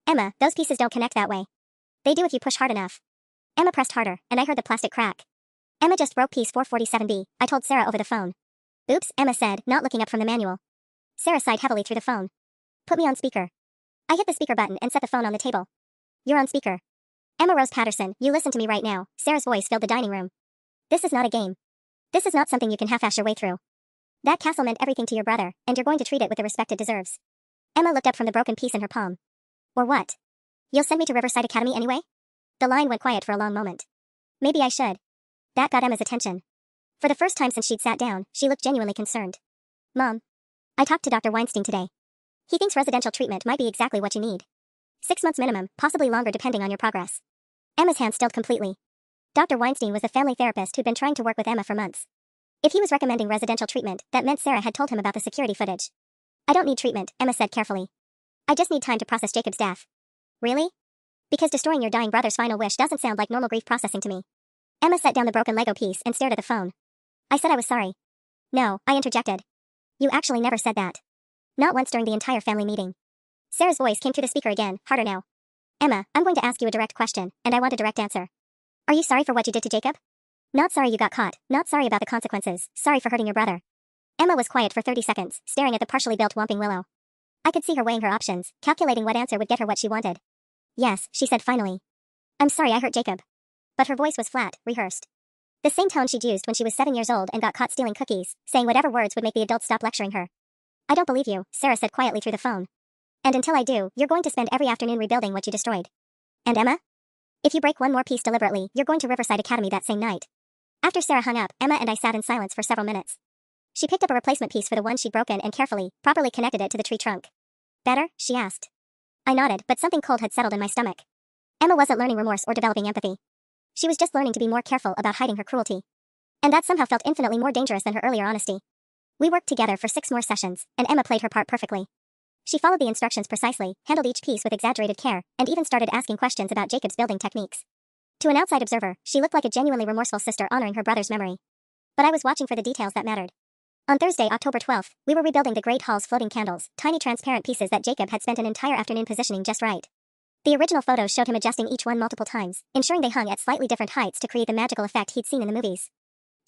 Emma, those pieces don't connect that way. They do if you push hard enough. Emma pressed harder, and I heard the plastic crack. Emma just broke piece 447B, I told Sarah over the phone. Oops, Emma said, not looking up from the manual. Sarah sighed heavily through the phone. Put me on speaker. I hit the speaker button and set the phone on the table. You're on speaker. Emma Rose Patterson, you listen to me right now, Sarah's voice filled the dining room. This is not a game. This is not something you can half-ass your way through. That castle meant everything to your brother, and you're going to treat it with the respect it deserves. Emma looked up from the broken piece in her palm. Or what? You'll send me to Riverside Academy anyway? The line went quiet for a long moment. Maybe I should. That got Emma's attention. For the first time since she'd sat down, she looked genuinely concerned. Mom. I talked to Dr. Weinstein today. He thinks residential treatment might be exactly what you need. 6 months minimum, possibly longer depending on your progress. Emma's hand stilled completely. Dr. Weinstein was the family therapist who'd been trying to work with Emma for months. If he was recommending residential treatment, that meant Sarah had told him about the security footage. I don't need treatment, Emma said carefully. I just need time to process Jacob's death. Really? Because destroying your dying brother's final wish doesn't sound like normal grief processing to me. Emma set down the broken Lego piece and stared at the phone. I said I was sorry. No, I interjected. You actually never said that. Not once during the entire family meeting. Sarah's voice came through the speaker again, harder now. Emma, I'm going to ask you a direct question, and I want a direct answer. Are you sorry for what you did to Jacob? Not sorry you got caught, not sorry about the consequences, sorry for hurting your brother. Emma was quiet for 30 seconds, staring at the partially built whomping willow. I could see her weighing her options, calculating what answer would get her what she wanted. Yes, she said finally. I'm sorry I hurt Jacob. But her voice was flat, rehearsed. The same tone she'd used when she was 7 years old and got caught stealing cookies, saying whatever words would make the adults stop lecturing her. I don't believe you, Sarah said quietly through the phone. And until I do, you're going to spend every afternoon rebuilding what you destroyed. And Emma? If you break one more piece deliberately, you're going to Riverside Academy that same night. After Sarah hung up, Emma and I sat in silence for several minutes. She picked up a replacement piece for the one she'd broken and carefully, properly connected it to the tree trunk. Better? She asked. I nodded, but something cold had settled in my stomach. Emma wasn't learning remorse or developing empathy. She was just learning to be more careful about hiding her cruelty. And that somehow felt infinitely more dangerous than her earlier honesty. We worked together for 6 more sessions, and Emma played her part perfectly. She followed the instructions precisely, handled each piece with exaggerated care, and even started asking questions about Jacob's building techniques. To an outside observer, she looked like a genuinely remorseful sister honoring her brother's memory. But I was watching for the details that mattered. On Thursday, October 12th, we were rebuilding the Great Hall's floating candles, tiny transparent pieces that Jacob had spent an entire afternoon positioning just right. The original photos showed him adjusting each one multiple times, ensuring they hung at slightly different heights to create the magical effect he'd seen in the movies.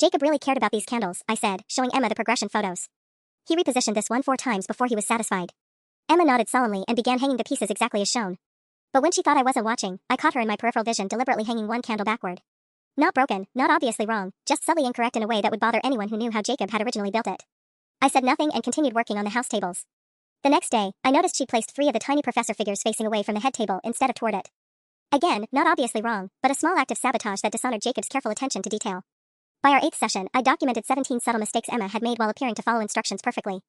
Jacob really cared about these candles, I said, showing Emma the progression photos. He repositioned this one 4 times before he was satisfied. Emma nodded sullenly and began hanging the pieces exactly as shown. But when she thought I wasn't watching, I caught her in my peripheral vision deliberately hanging one candle backward. Not broken, not obviously wrong, just subtly incorrect in a way that would bother anyone who knew how Jacob had originally built it. I said nothing and continued working on the house tables. The next day, I noticed she'd placed 3 of the tiny professor figures facing away from the head table instead of toward it. Again, not obviously wrong, but a small act of sabotage that dishonored Jacob's careful attention to detail. By our 8th session, I documented 17 subtle mistakes Emma had made while appearing to follow instructions perfectly.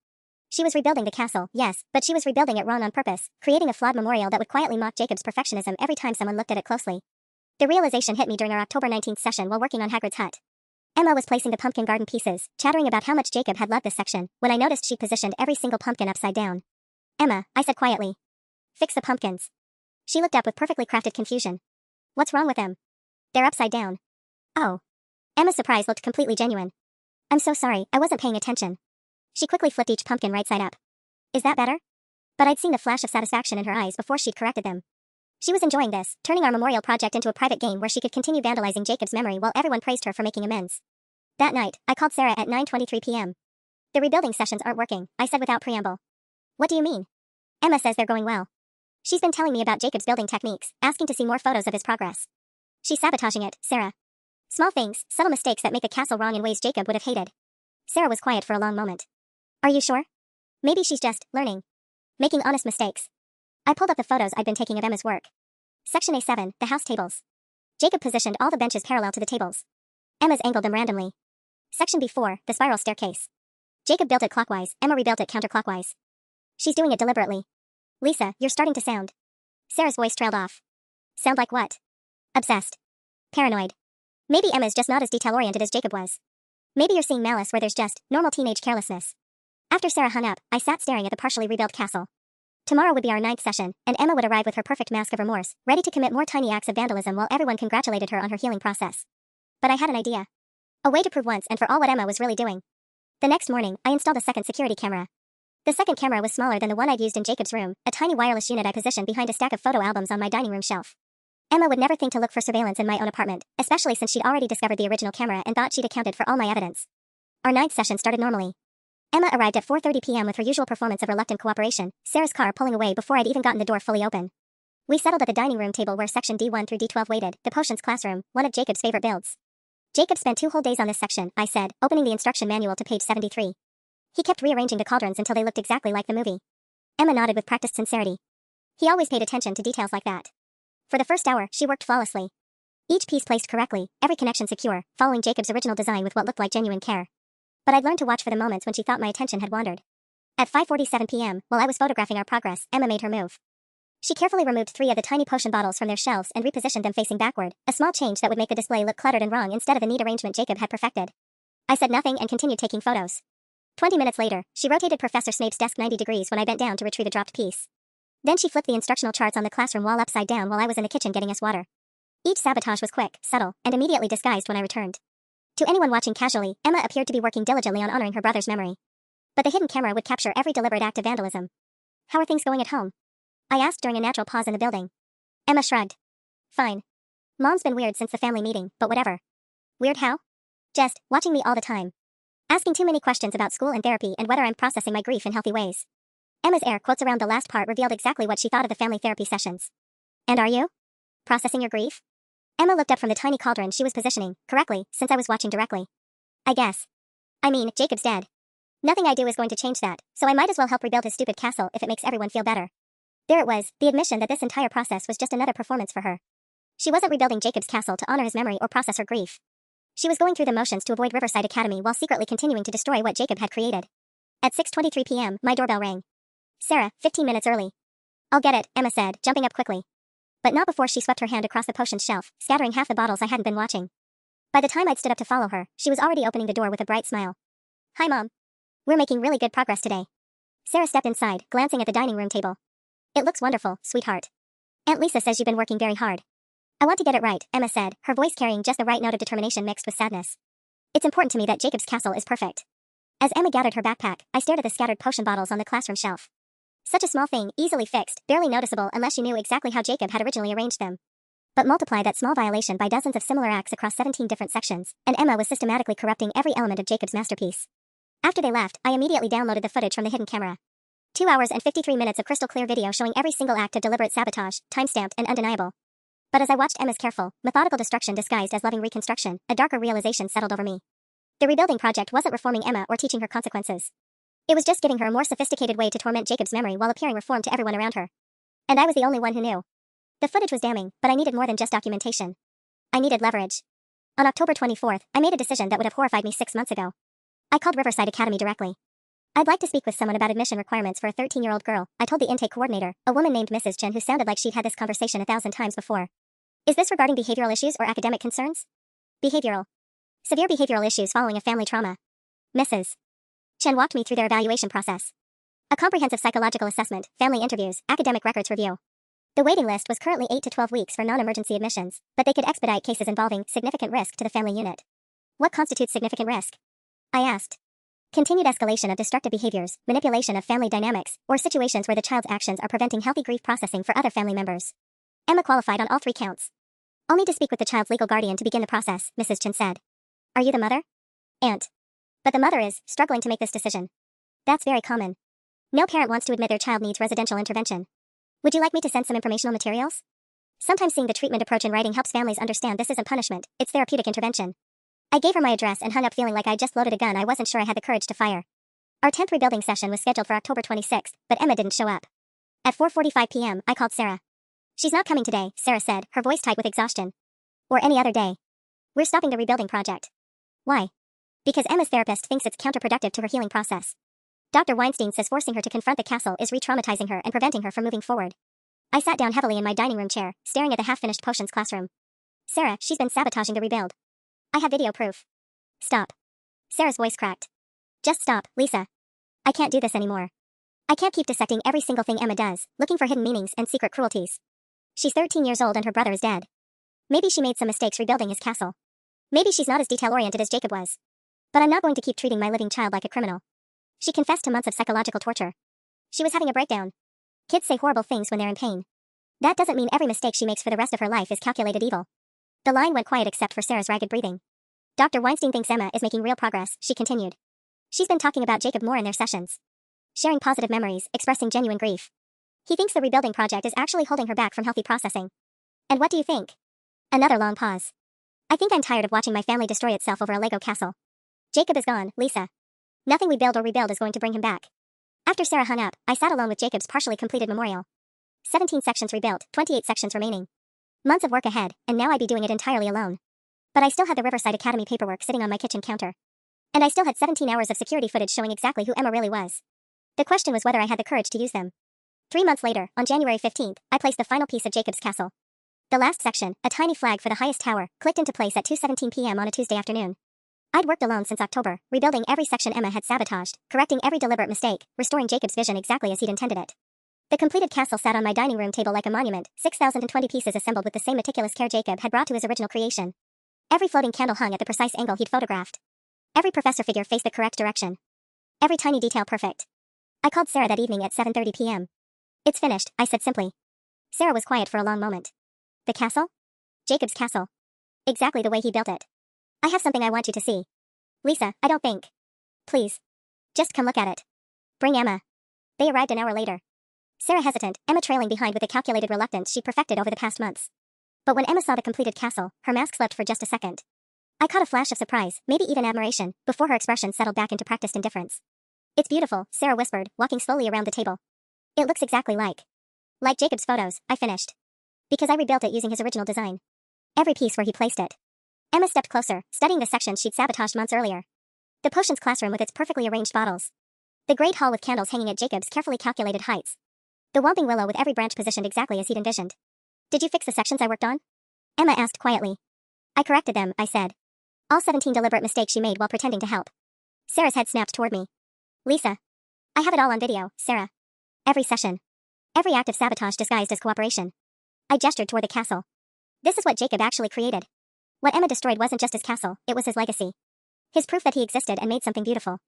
She was rebuilding the castle, yes, but she was rebuilding it wrong on purpose, creating a flawed memorial that would quietly mock Jacob's perfectionism every time someone looked at it closely. The realization hit me during our October 19th session while working on Hagrid's hut. Emma was placing the pumpkin garden pieces, chattering about how much Jacob had loved this section, when I noticed she'd positioned every single pumpkin upside down. Emma, I said quietly. Fix the pumpkins. She looked up with perfectly crafted confusion. What's wrong with them? They're upside down. Oh. Emma's surprise looked completely genuine. I'm so sorry, I wasn't paying attention. She quickly flipped each pumpkin right side up. Is that better? But I'd seen the flash of satisfaction in her eyes before she'd corrected them. She was enjoying this, turning our memorial project into a private game where she could continue vandalizing Jacob's memory while everyone praised her for making amends. That night, I called Sarah at 9:23 p.m. The rebuilding sessions aren't working, I said without preamble. What do you mean? Emma says they're going well. She's been telling me about Jacob's building techniques, asking to see more photos of his progress. She's sabotaging it, Sarah. Small things, subtle mistakes that make the castle wrong in ways Jacob would have hated. Sarah was quiet for a long moment. Are you sure? Maybe she's just learning. Making honest mistakes. I pulled up the photos I'd been taking of Emma's work. Section A7, the house tables. Jacob positioned all the benches parallel to the tables. Emma's angled them randomly. Section B4, the spiral staircase. Jacob built it clockwise, Emma rebuilt it counterclockwise. She's doing it deliberately. Lisa, you're starting to sound. Sarah's voice trailed off. Sound like what? Obsessed. Paranoid. Maybe Emma's just not as detail-oriented as Jacob was. Maybe you're seeing malice where there's just normal teenage carelessness. After Sarah hung up, I sat staring at the partially rebuilt castle. Tomorrow would be our 9th session, and Emma would arrive with her perfect mask of remorse, ready to commit more tiny acts of vandalism while everyone congratulated her on her healing process. But I had an idea. A way to prove once and for all what Emma was really doing. The next morning, I installed a second security camera. The second camera was smaller than the one I'd used in Jacob's room, a tiny wireless unit I positioned behind a stack of photo albums on my dining room shelf. Emma would never think to look for surveillance in my own apartment, especially since she'd already discovered the original camera and thought she'd accounted for all my evidence. Our 9th session started normally. Emma arrived at 4:30 p.m. with her usual performance of reluctant cooperation, Sarah's car pulling away before I'd even gotten the door fully open. We settled at the dining room table where section D1 through D12 waited, the potions classroom, one of Jacob's favorite builds. Jacob spent 2 whole days on this section, I said, opening the instruction manual to page 73. He kept rearranging the cauldrons until they looked exactly like the movie. Emma nodded with practiced sincerity. He always paid attention to details like that. For the first hour, she worked flawlessly. Each piece placed correctly, every connection secure, following Jacob's original design with what looked like genuine care. But I'd learned to watch for the moments when she thought my attention had wandered. At 5:47 p.m., while I was photographing our progress, Emma made her move. She carefully removed 3 of the tiny potion bottles from their shelves and repositioned them facing backward, a small change that would make the display look cluttered and wrong instead of the neat arrangement Jacob had perfected. I said nothing and continued taking photos. 20 minutes later, she rotated Professor Snape's desk 90 degrees when I bent down to retrieve a dropped piece. Then she flipped the instructional charts on the classroom wall upside down while I was in the kitchen getting us water. Each sabotage was quick, subtle, and immediately disguised when I returned. To anyone watching casually, Emma appeared to be working diligently on honoring her brother's memory. But the hidden camera would capture every deliberate act of vandalism. How are things going at home? I asked during a natural pause in the building. Emma shrugged. Fine. Mom's been weird since the family meeting, but whatever. Weird how? Just watching me all the time. Asking too many questions about school and therapy and whether I'm processing my grief in healthy ways. Emma's air quotes around the last part revealed exactly what she thought of the family therapy sessions. And are you? Processing your grief? Emma looked up from the tiny cauldron she was positioning, correctly, since I was watching directly. I guess. I mean, Jacob's dead. Nothing I do is going to change that, so I might as well help rebuild his stupid castle if it makes everyone feel better. There it was, the admission that this entire process was just another performance for her. She wasn't rebuilding Jacob's castle to honor his memory or process her grief. She was going through the motions to avoid Riverside Academy while secretly continuing to destroy what Jacob had created. At 6:23 p.m., my doorbell rang. Sarah, 15 minutes early. I'll get it, Emma said, jumping up quickly. But not before she swept her hand across the potions shelf, scattering half the bottles I hadn't been watching. By the time I'd stood up to follow her, she was already opening the door with a bright smile. Hi, Mom. We're making really good progress today. Sarah stepped inside, glancing at the dining room table. It looks wonderful, sweetheart. Aunt Lisa says you've been working very hard. I want to get it right, Emma said, her voice carrying just the right note of determination mixed with sadness. It's important to me that Jacob's castle is perfect. As Emma gathered her backpack, I stared at the scattered potion bottles on the classroom shelf. Such a small thing, easily fixed, barely noticeable unless you knew exactly how Jacob had originally arranged them. But multiply that small violation by dozens of similar acts across 17 different sections, and Emma was systematically corrupting every element of Jacob's masterpiece. After they left, I immediately downloaded the footage from the hidden camera. 2 hours and 53 minutes of crystal clear video showing every single act of deliberate sabotage, time-stamped and undeniable. But as I watched Emma's careful, methodical destruction disguised as loving reconstruction, a darker realization settled over me. The rebuilding project wasn't reforming Emma or teaching her consequences. It was just giving her a more sophisticated way to torment Jacob's memory while appearing reformed to everyone around her. And I was the only one who knew. The footage was damning, but I needed more than just documentation. I needed leverage. On October 24th, I made a decision that would have horrified me 6 months ago. I called Riverside Academy directly. I'd like to speak with someone about admission requirements for a 13-year-old girl, I told the intake coordinator, a woman named Mrs. Chen who sounded like she'd had this conversation 1,000 times before. Is this regarding behavioral issues or academic concerns? Behavioral. Severe behavioral issues following a family trauma. Mrs. Chen walked me through their evaluation process. A comprehensive psychological assessment, family interviews, academic records review. The waiting list was currently 8 to 12 weeks for non-emergency admissions, but they could expedite cases involving significant risk to the family unit. What constitutes significant risk? I asked. Continued escalation of destructive behaviors, manipulation of family dynamics, or situations where the child's actions are preventing healthy grief processing for other family members. Emma qualified on all 3 counts. I'll need to speak with the child's legal guardian to begin the process, Mrs. Chen said. Are you the mother? Aunt. But the mother is struggling to make this decision. That's very common. No parent wants to admit their child needs residential intervention. Would you like me to send some informational materials? Sometimes seeing the treatment approach in writing helps families understand this isn't punishment, it's therapeutic intervention. I gave her my address and hung up feeling like I'd just loaded a gun I wasn't sure I had the courage to fire. Our 10th rebuilding session was scheduled for October 26th, but Emma didn't show up. At 4:45 p.m., I called Sarah. She's not coming today, Sarah said, her voice tight with exhaustion. Or any other day. We're stopping the rebuilding project. Why? Because Emma's therapist thinks it's counterproductive to her healing process. Dr. Weinstein says forcing her to confront the castle is re-traumatizing her and preventing her from moving forward. I sat down heavily in my dining room chair, staring at the half-finished potions classroom. Sarah, she's been sabotaging the rebuild. I have video proof. Stop. Sarah's voice cracked. Just stop, Lisa. I can't do this anymore. I can't keep dissecting every single thing Emma does, looking for hidden meanings and secret cruelties. She's 13 years old and her brother is dead. Maybe she made some mistakes rebuilding his castle. Maybe she's not as detail-oriented as Jacob was. But I'm not going to keep treating my living child like a criminal. She confessed to months of psychological torture. She was having a breakdown. Kids say horrible things when they're in pain. That doesn't mean every mistake she makes for the rest of her life is calculated evil. The line went quiet except for Sarah's ragged breathing. Dr. Weinstein thinks Emma is making real progress, she continued. She's been talking about Jacob more in their sessions. Sharing positive memories, expressing genuine grief. He thinks the rebuilding project is actually holding her back from healthy processing. And what do you think? Another long pause. I think I'm tired of watching my family destroy itself over a Lego castle. Jacob is gone, Lisa. Nothing we build or rebuild is going to bring him back. After Sarah hung up, I sat alone with Jacob's partially completed memorial. 17 sections rebuilt, 28 sections remaining. Months of work ahead, and now I'd be doing it entirely alone. But I still had the Riverside Academy paperwork sitting on my kitchen counter. And I still had 17 hours of security footage showing exactly who Emma really was. The question was whether I had the courage to use them. 3 months later, on January 15th, I placed the final piece of Jacob's castle. The last section, a tiny flag for the highest tower, clicked into place at 2:17 p.m. on a Tuesday afternoon. I'd worked alone since October, rebuilding every section Emma had sabotaged, correcting every deliberate mistake, restoring Jacob's vision exactly as he'd intended it. The completed castle sat on my dining room table like a monument, 6,020 pieces assembled with the same meticulous care Jacob had brought to his original creation. Every floating candle hung at the precise angle he'd photographed. Every professor figure faced the correct direction. Every tiny detail perfect. I called Sarah that evening at 7:30 p.m. "It's finished," I said simply. Sarah was quiet for a long moment. "The castle?" "Jacob's castle. Exactly the way he built it. I have something I want you to see." "Lisa, I don't think." "Please. Just come look at it." "Bring Emma." They arrived an hour later. Sarah hesitant, Emma trailing behind with the calculated reluctance she'd perfected over the past months. But when Emma saw the completed castle, her mask slipped for just a second. I caught a flash of surprise, maybe even admiration, before her expression settled back into practiced indifference. "It's beautiful," Sarah whispered, walking slowly around the table. "It looks exactly like Jacob's photos," I finished. "Because I rebuilt it using his original design. Every piece where he placed it." Emma stepped closer, studying the sections she'd sabotaged months earlier. The potions classroom with its perfectly arranged bottles. The great hall with candles hanging at Jacob's carefully calculated heights. The whomping willow with every branch positioned exactly as he'd envisioned. "Did you fix the sections I worked on?" Emma asked quietly. "I corrected them," I said. "All 17 deliberate mistakes she made while pretending to help." Sarah's head snapped toward me. "Lisa. I have it all on video, Sarah. Every session. Every act of sabotage disguised as cooperation." I gestured toward the castle. "This is what Jacob actually created. What Emma destroyed wasn't just his castle, it was his legacy. His proof that he existed and made something beautiful."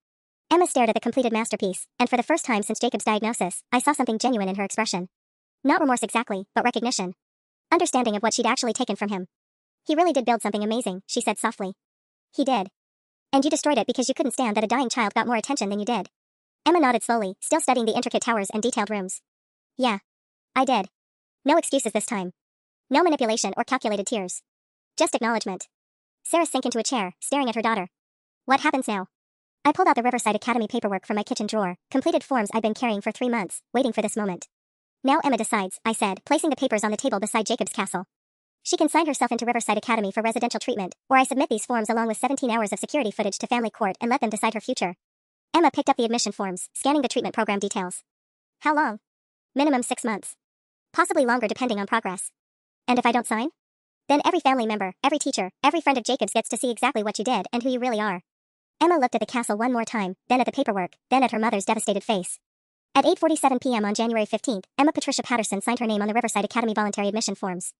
Emma stared at the completed masterpiece, and for the first time since Jacob's diagnosis, I saw something genuine in her expression. Not remorse exactly, but recognition. Understanding of what she'd actually taken from him. "He really did build something amazing," she said softly. "He did. And you destroyed it because you couldn't stand that a dying child got more attention than you did." Emma nodded slowly, still studying the intricate towers and detailed rooms. "Yeah. I did. No excuses this time. No manipulation or calculated tears. Just acknowledgement." Sarah sank into a chair, staring at her daughter. "What happens now?" I pulled out the Riverside Academy paperwork from my kitchen drawer, completed forms I'd been carrying for 3 months, waiting for this moment. "Now Emma decides," I said, placing the papers on the table beside Jacob's castle. "She can sign herself into Riverside Academy for residential treatment, or I submit these forms along with 17 hours of security footage to family court and let them decide her future." Emma picked up the admission forms, scanning the treatment program details. "How long?" "Minimum 6 months. Possibly longer depending on progress." "And if I don't sign?" "Then every family member, every teacher, every friend of Jacob's gets to see exactly what you did and who you really are." Emma looked at the castle one more time, then at the paperwork, then at her mother's devastated face. At 8:47 p.m. on January 15th, Emma Patricia Patterson signed her name on the Riverside Academy voluntary admission forms.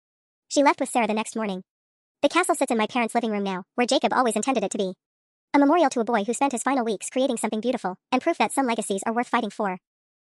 She left with Sarah the next morning. The castle sits in my parents' living room now, where Jacob always intended it to be. A memorial to a boy who spent his final weeks creating something beautiful, and proof that some legacies are worth fighting for.